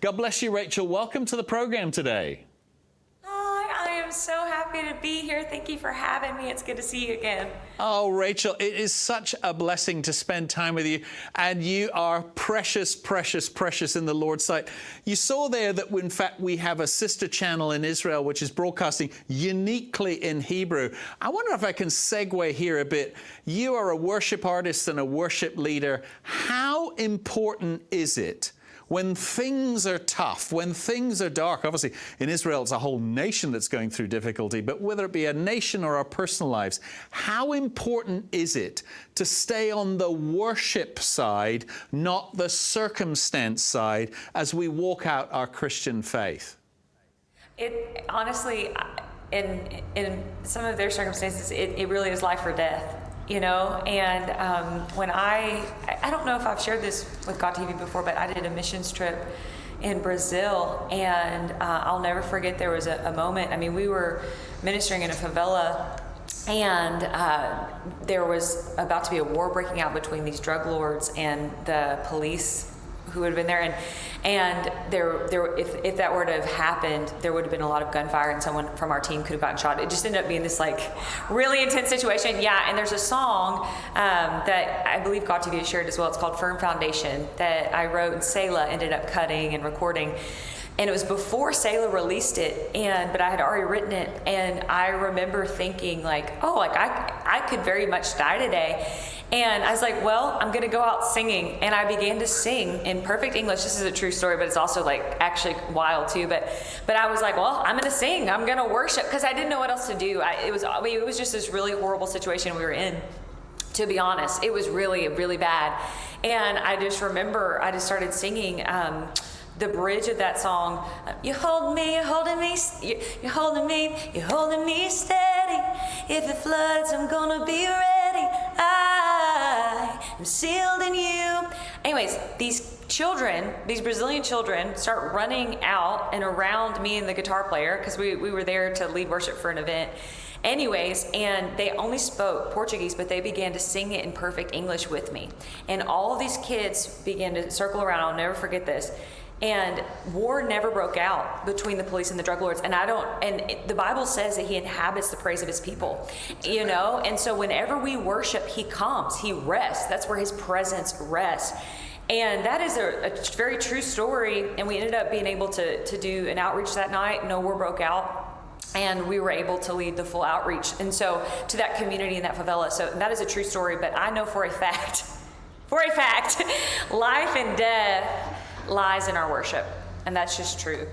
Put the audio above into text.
God bless you, Rachel. Welcome to the program today. I am so happy to be here. Thank you for having me. It's good to see you again. Oh, Rachel, it is such a blessing to spend time with you. And you are precious, precious, precious in the Lord's sight. You saw there that, in fact, we have a sister channel in Israel, which is broadcasting uniquely in Hebrew. I wonder if I can segue here a bit. You are a worship artist and a worship leader. How important is it when things are tough, when things are dark? Obviously, in Israel, it's a whole nation that's going through difficulty, but whether it be a nation or our personal lives, how important is it to stay on the worship side, not the circumstance side, as we walk out our Christian faith? It honestly, in some of their circumstances, it really is life or death. You know, and when I don't know if I've shared this with God TV before, but I did a missions trip in Brazil, and I'll never forget, there was a moment. I mean, we were ministering in a favela, and there was about to be a war breaking out between these drug lords and the police who would have been there, and if that were to have happened, there would have been a lot of gunfire, and someone from our team could have gotten shot. It just ended up being this like really intense situation. Yeah, and there's a song that I believe God TV has shared as well. It's called "Firm Foundation" that I wrote, and Selah ended up cutting and recording. And it was before Selah released it, but I had already written it, and I remember thinking like, oh, like I could very much die today. And I was like, well, I'm gonna go out singing. And I began to sing in perfect English. This is a true story, but it's also like actually wild too. But I was like, well, I'm gonna sing, I'm gonna worship, because I didn't know what else to do. It was just this really horrible situation we were in. To be honest, it was really, really bad. And I just remember, I just started singing the bridge of that song. You hold me, you're holding me, you're holding me, you're holding me steady. If it floods, I'm gonna be ready. I'm sealed in you. Anyways, these children, these Brazilian children, start running out and around me and the guitar player, because we were there to lead worship for an event. Anyways, and they only spoke Portuguese, but they began to sing it in perfect English with me. And all of these kids began to circle around. I'll never forget this. And war never broke out between the police and the drug lords. And the Bible says that he inhabits the praise of his people, you know? And so whenever we worship, he comes, he rests. That's where his presence rests. And that is a very true story. And we ended up being able to do an outreach that night. No war broke out. And we were able to lead the full outreach. And so to that community in that favela. So that is a true story. But I know for a fact, life and death lies in our worship, and that's just true.